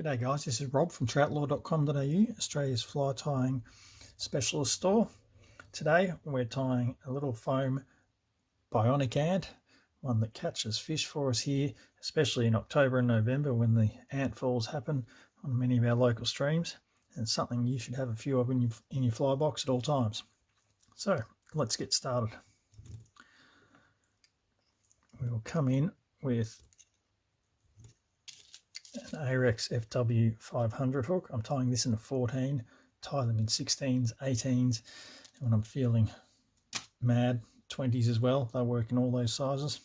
G'day guys, this is Rob from troutlaw.com.au, Australia's fly tying specialist store. Today we're tying a little foam bionic ant, one that catches fish for us here, especially in October and November when the ant falls happen on many of our local streams, and something you should have a few of in your fly box at all times. So let's get started. We will come in with an Ahrex FW 500 hook. I'm tying this in a 14, tie them in 16s, 18s, and when I'm feeling mad, 20s as well. They work in all those sizes.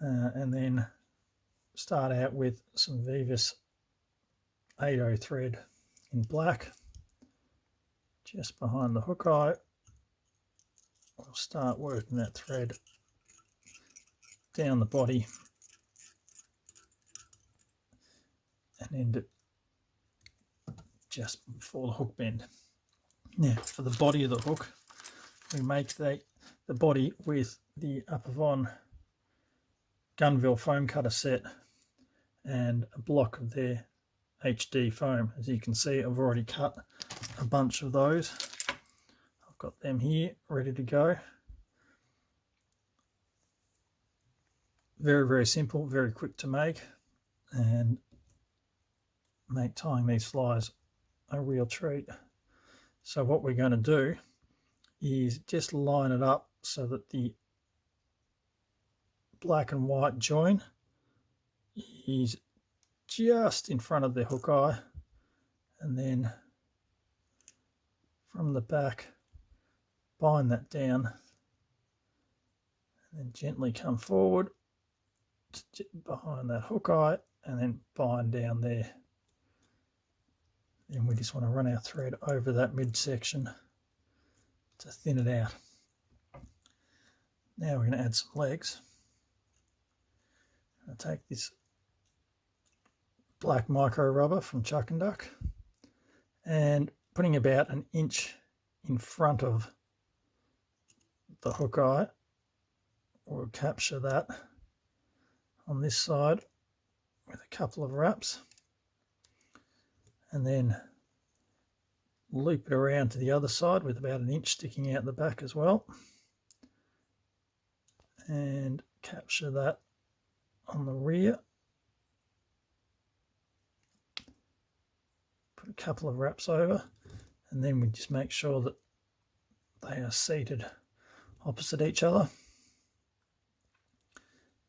And then start out with some Vivus 80 thread in black, just behind the hook eye. I'll start working that thread down the body and end it just before the hook bend. Now for the body of the hook, we make the body with the Upavon Gunville foam cutter set and a block of their HD foam. As you can see, I've already cut a bunch of those. I've got them here ready to go. Very, very simple, very quick to make, and make tying these flies a real treat. So what we're going to do is just line it up so that the black and white join is just in front of the hook eye, and then from the back bind that down and then gently come forward behind that hook eye and then bind down there. And we just want to run our thread over that midsection to thin it out. Now we're going to add some legs. I'll take this black micro rubber from Chuck and Duck and putting about an inch in front of the hook eye, we'll capture that on this side with a couple of wraps, and then loop it around to the other side with about an inch sticking out the back as well, and capture that on the rear. Put a couple of wraps over, and then we just make sure that they are seated opposite each other.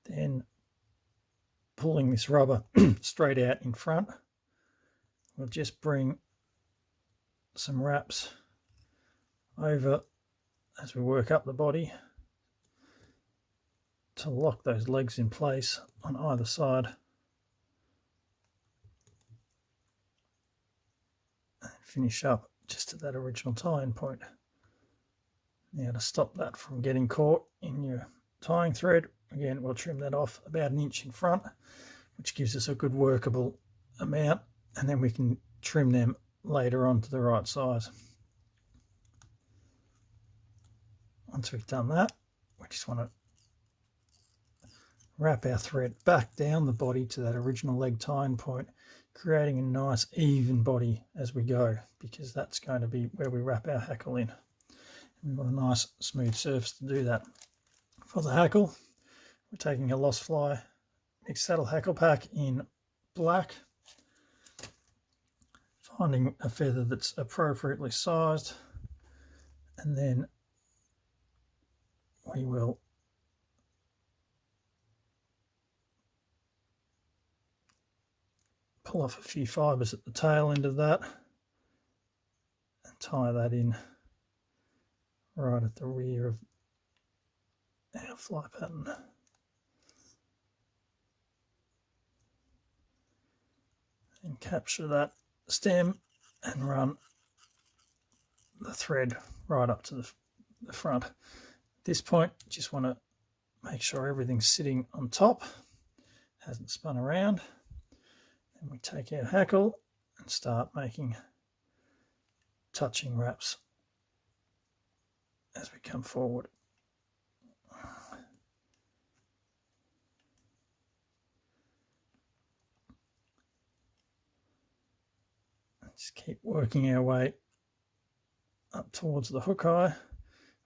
Then pulling this rubber straight out in front, we'll just bring some wraps over as we work up the body to lock those legs in place on either side, and finish up just at that original tying point. Now to stop that from getting caught in your tying thread, again we'll trim that off about an inch in front, which gives us a good workable amount, and then we can trim them later on to the right size. Once we've done that, we just want to wrap our thread back down the body to that original leg tying point, creating a nice even body as we go, because that's going to be where we wrap our hackle in. And we want a nice smooth surface to do that. For the hackle, we're taking a Lost Fly mixed saddle hackle pack in black, finding a feather that's appropriately sized, and then we will pull off a few fibres at the tail end of that and tie that in right at the rear of our fly pattern. And capture that stem and run the thread right up to the front. At this point, just want to make sure everything's sitting on top, hasn't spun around. And we take our hackle and start making touching wraps as we come forward. Just keep working our way up towards the hook eye,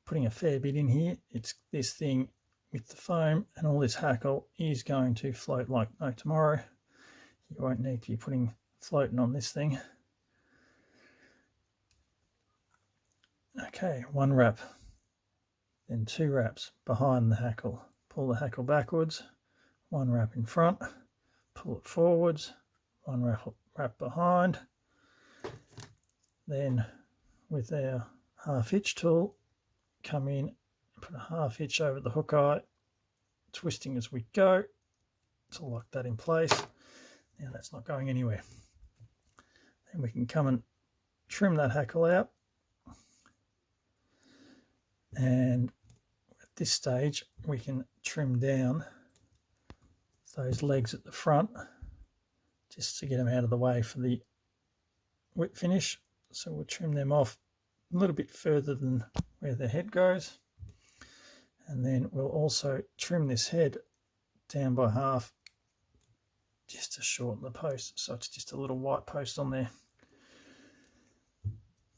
putting a fair bit in here. It's this thing with the foam and all this hackle is going to float like no tomorrow. You won't need to be putting floating on this thing. Okay, 1 wrap, then 2 wraps behind the hackle. Pull the hackle backwards, 1 wrap in front, pull it forwards, 1 wrap behind. Then with our half hitch tool, come in, put a half hitch over the hook eye, twisting as we go to lock that in place. Now that's not going anywhere. Then we can come and trim that hackle out. And at this stage, we can trim down those legs at the front just to get them out of the way for the whip finish. So we'll trim them off a little bit further than where the head goes. And then we'll also trim this head down by half just to shorten the post. So it's just a little white post on there.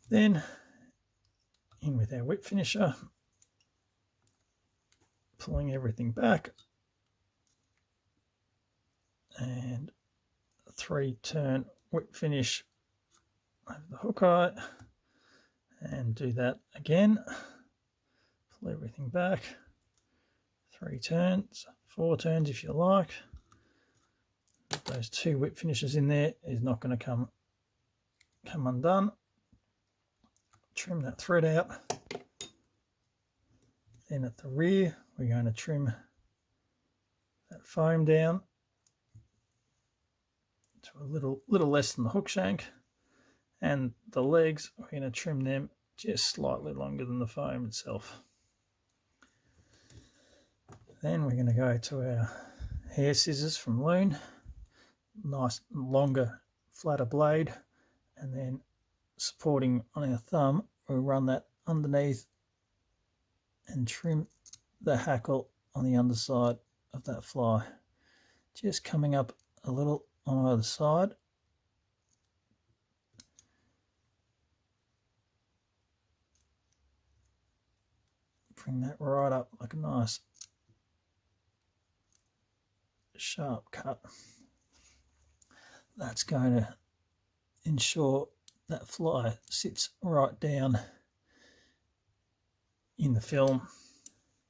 Then in with our whip finisher, pulling everything back, and a 3-turn whip finish over the hook eye, and do that again. Pull everything back, 3 turns, 4 turns if you like. Those 2 whip finishes in there is not going to come undone. Trim that thread out. Then at the rear, we're going to trim that foam down to a little less than the hook shank, and the legs, we're going to trim them just slightly longer than the foam itself. Then we're going to go to our hair scissors from Loon, nice longer flatter blade, and then supporting on our thumb, we'll run that underneath and trim the hackle on the underside of that fly, just coming up a little on either side. Bring that right up like a nice sharp cut. That's going to ensure that fly sits right down in the film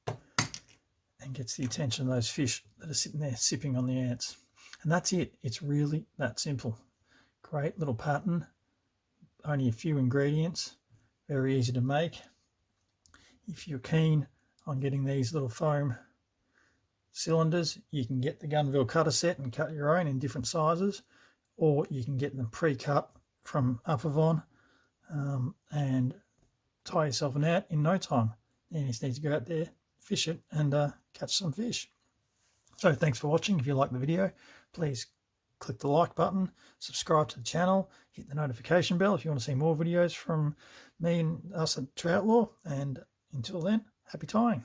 and gets the attention of those fish that are sitting there sipping on the ants. And that's it. It's really that simple. Great little pattern, only a few ingredients, very easy to make. If you're keen on getting these little foam cylinders, you can get the Gunville cutter set and cut your own in different sizes, or you can get them pre-cut from Upavon and tie yourself an out in no time. You just need to go out there, fish it, and catch some fish. So thanks for watching. If you like the video, please click the like button, subscribe to the channel, hit the notification bell if you want to see more videos from me and us at Troutlaw, and until then, happy tying.